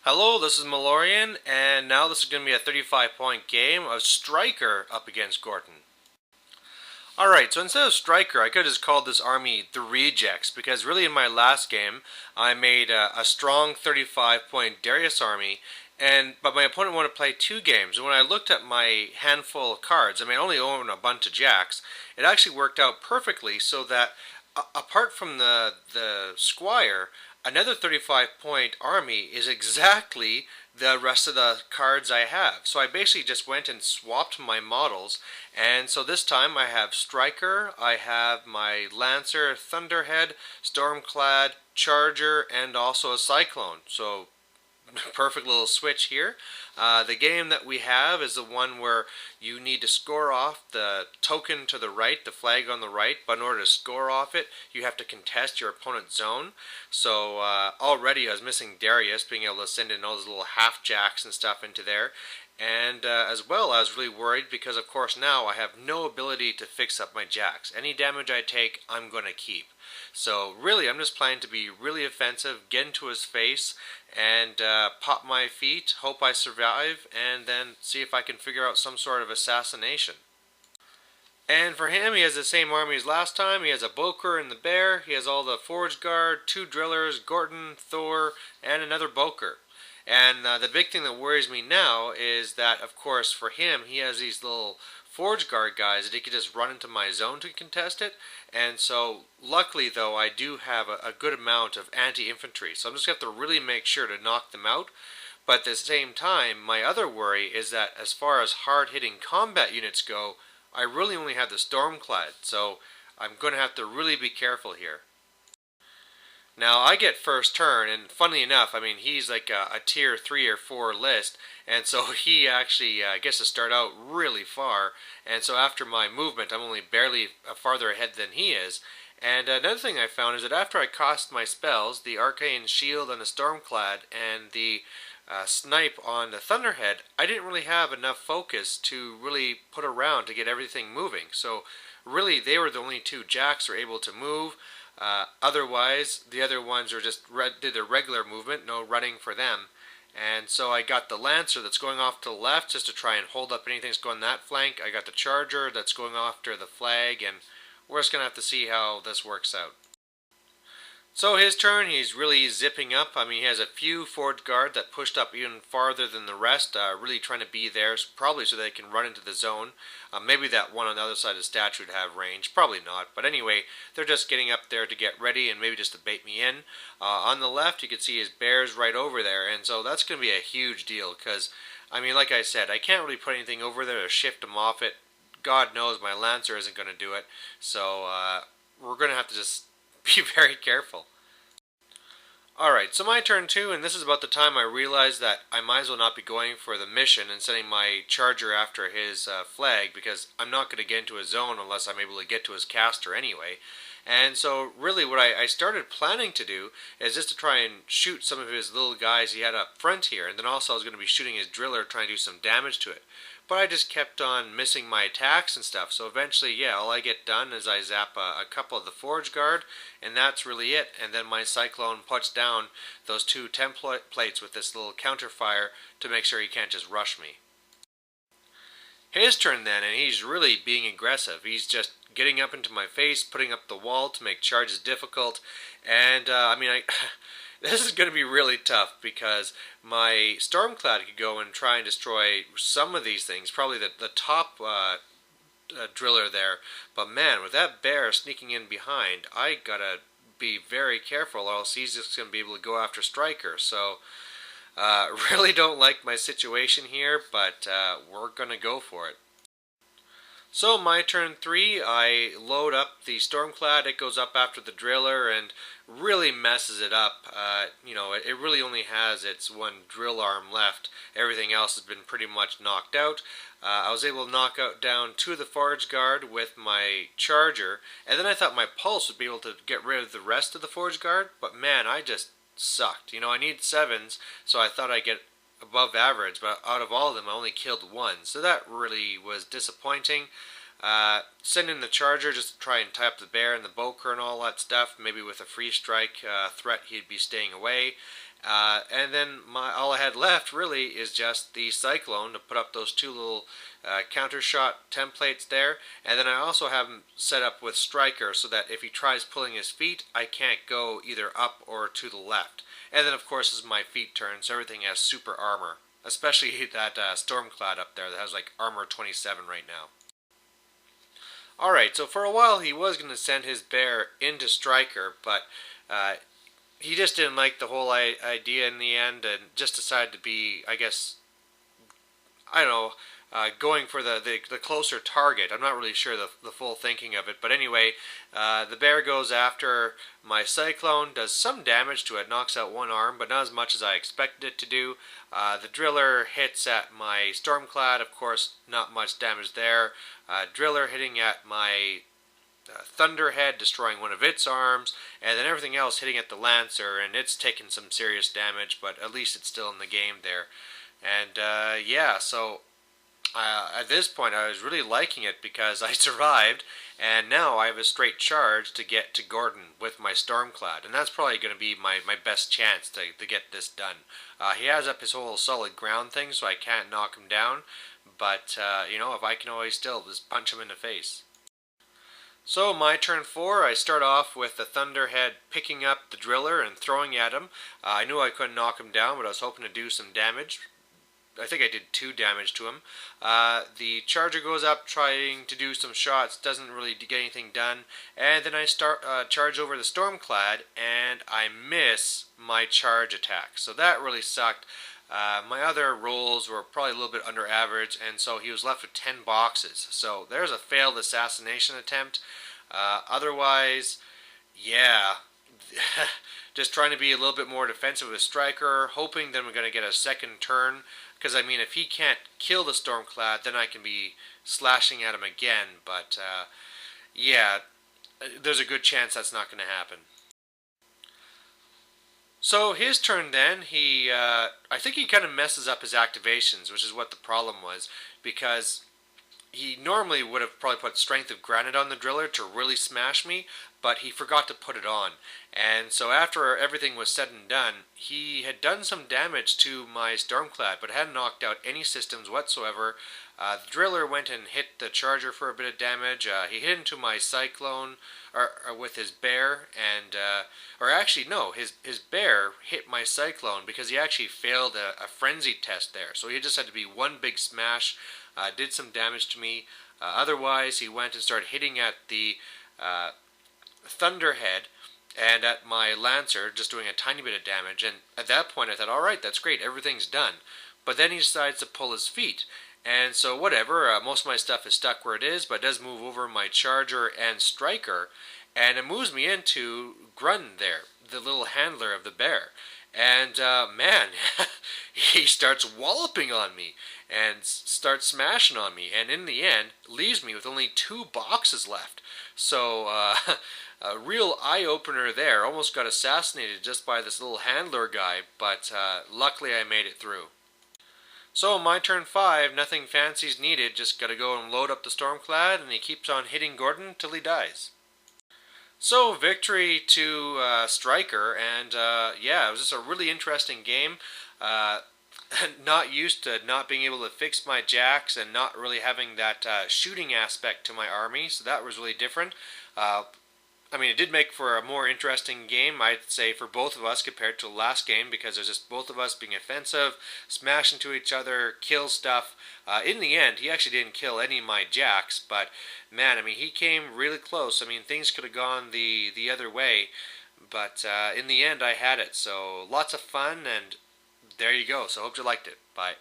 Hello, this is Malorian, and now this is going to be a 35-point game of Stryker up against Gorten. Alright, so instead of Stryker, I could have just called this army the Rejects, because really in my last game, I made a strong 35-point Darius army, but my opponent wanted to play two games, and when I looked at my handful of cards, I only own a bunch of jacks, it actually worked out perfectly so that apart from the Squire, another 35-point army is exactly the rest of the cards I have. So I basically just went and swapped my models, and so this time I have Stryker, I have my Lancer, Thunderhead, Stormclad, Charger, and also a Cyclone. So perfect little switch here. The game that we have is the one where you need to score off the token to the right, the flag on the right, but in order to score off it, you have to contest your opponent's zone. So already I was missing Darius, being able to send in all those little half jacks and stuff into there. And as well, I was really worried because, of course, now I have no ability to fix up my jacks. Any damage I take, I'm going to keep. So really, I'm just planning to be really offensive, get into his face, and pop my feet, hope I survive, and then see if I can figure out some sort of assassination. And for him, he has the same army as last time. He has a Boker and the Bear, he has all the Forge Guard, two Drillers, Gorton, Thor, and another Boker. And the big thing that worries me now is that, of course, for him, he has these little Forge Guard guys that he could just run into my zone to contest it. And so, luckily, though, I do have a good amount of anti-infantry. So I'm just going to have to really make sure to knock them out. But at the same time, my other worry is that as far as hard-hitting combat units go, I really only have the Stormclad. So I'm going to have to really be careful here. Now, I get first turn, and funnily enough, he's like a tier 3 or 4 list, and so he actually gets to start out really far, and so after my movement, I'm only barely farther ahead than he is. And another thing I found is that after I cast my spells, the Arcane Shield on the Stormclad and the Snipe on the Thunderhead, I didn't really have enough focus to really put around to get everything moving. So really, they were the only two jacks who were able to move. Otherwise, the other ones are just did their regular movement, no running for them. And so I got the Lancer that's going off to the left just to try and hold up anything that's going that flank. I got the Charger that's going after the flag, and we're just going to have to see how this works out. So his turn, he's really zipping up. He has a few Forge Guard that pushed up even farther than the rest, really trying to be there, probably so they can run into the zone. Maybe that one on the other side of the statue would have range, probably not. But anyway, they're just getting up there to get ready and maybe just to bait me in. On the left, you can see his bears right over there, and so that's going to be a huge deal because, like I said, I can't really put anything over there to shift him off it. God knows my Lancer isn't going to do it, so we're going to have to just be very careful. Alright, so my turn too, and this is about the time I realized that I might as well not be going for the mission and sending my Charger after his flag, because I'm not going to get into his zone unless I'm able to get to his caster anyway. And so really what I started planning to do is just to try and shoot some of his little guys he had up front here, and then also I was going to be shooting his Driller trying to do some damage to it. But I just kept on missing my attacks and stuff, so eventually, yeah, all I get done is I zap a couple of the Forge Guard, and that's really it. And then my Cyclone puts down those two templates with this little counterfire to make sure he can't just rush me. His turn then, and he's really being aggressive. He's just getting up into my face, putting up the wall to make charges difficult, and this is going to be really tough because my Stormclad could go and try and destroy some of these things, probably the top Driller there, but man, with that bear sneaking in behind, I gotta be very careful or else he's just going to be able to go after Stryker. So really don't like my situation here, but we're going to go for it. So my turn 3, I load up the Stormclad, it goes up after the Driller and really messes it up. It really only has its one drill arm left. Everything else has been pretty much knocked out. I was able to knock out down two of the Forge Guard with my Charger, and then I thought my Pulse would be able to get rid of the rest of the Forge Guard, but man, I just sucked. I need 7s, so I thought I'd get above average, but out of all of them I only killed one, so that really was disappointing. Send in the Charger just to try and tie up the bear and the Boker and all that stuff. Maybe with a free strike threat he'd be staying away. And then all I had left really is just the Cyclone to put up those two little counter shot templates there. And then I also have him set up with Stryker so that if he tries pulling his feet, I can't go either up or to the left. And then of course as my feet turn, so everything has super armor. Especially that Stormcloud up there that has like armor 27 right now. Alright, so for a while he was going to send his bear into Stryker, but he just didn't like the whole idea in the end and just decided to be, I guess, I don't know, going for the closer target. I'm not really sure the full thinking of it, but anyway, the bear goes after my Cyclone, does some damage to it, knocks out one arm, but not as much as I expected it to do. The Driller hits at my Stormclad, of course, not much damage there. Driller hitting at my Thunderhead, destroying one of its arms, and then everything else hitting at the Lancer, and it's taken some serious damage, but at least it's still in the game there. And yeah, so at this point I was really liking it because I survived, and now I have a straight charge to get to Gorten with my Stormclad, and that's probably going to be my best chance to get this done. He has up his whole solid ground thing, so I can't knock him down, but you know, if I can always still just punch him in the face. So my turn 4, I start off with the Thunderhead picking up the Driller and throwing at him. I knew I couldn't knock him down, but I was hoping to do some damage. I think I did 2 damage to him. The Charger goes up trying to do some shots, doesn't really get anything done. And then I start charge over the Stormclad, and I miss my charge attack. So that really sucked. My other rolls were probably a little bit under average, and so he was left with 10 boxes. So there's a failed assassination attempt. Otherwise, yeah, just trying to be a little bit more defensive with Stryker, hoping that we're going to get a second turn. Because, I mean, if he can't kill the Stormclad, then I can be slashing at him again. But, yeah, there's a good chance that's not going to happen. So his turn then, I think he kind of messes up his activations, which is what the problem was, because he normally would have probably put Strength of Granite on the Driller to really smash me, but he forgot to put it on. And so after everything was said and done, he had done some damage to my Stormclad, but hadn't knocked out any systems whatsoever. The Driller went and hit the Charger for a bit of damage. He hit into my Cyclone or with his bear, and or actually no, his bear hit my Cyclone because he actually failed a frenzy test there. So he just had to be one big smash. Did some damage to me. Otherwise, he went and started hitting at the Thunderhead and at my Lancer, just doing a tiny bit of damage. And at that point, I thought, all right, that's great, everything's done. But then he decides to pull his feet. And so whatever, most of my stuff is stuck where it is, but it does move over my Charger and Stryker, and it moves me into Grun there, the little handler of the bear. And man, he starts walloping on me and starts smashing on me, and in the end leaves me with only 2 boxes left. So a real eye-opener there. Almost got assassinated just by this little handler guy, but luckily I made it through. So my turn 5, nothing fancy's needed, just gotta go and load up the Stormclad, and he keeps on hitting Gorten till he dies. So victory to Stryker, and yeah, it was just a really interesting game. Not used to not being able to fix my jacks and not really having that shooting aspect to my army, so that was really different. I mean, it did make for a more interesting game, I'd say, for both of us compared to the last game, because there's just both of us being offensive, smash into each other, kill stuff. In the end, he actually didn't kill any of my jacks, but man, I mean, he came really close. I mean, things could have gone the other way, but in the end, I had it. So lots of fun, and there you go. So hope you liked it. Bye.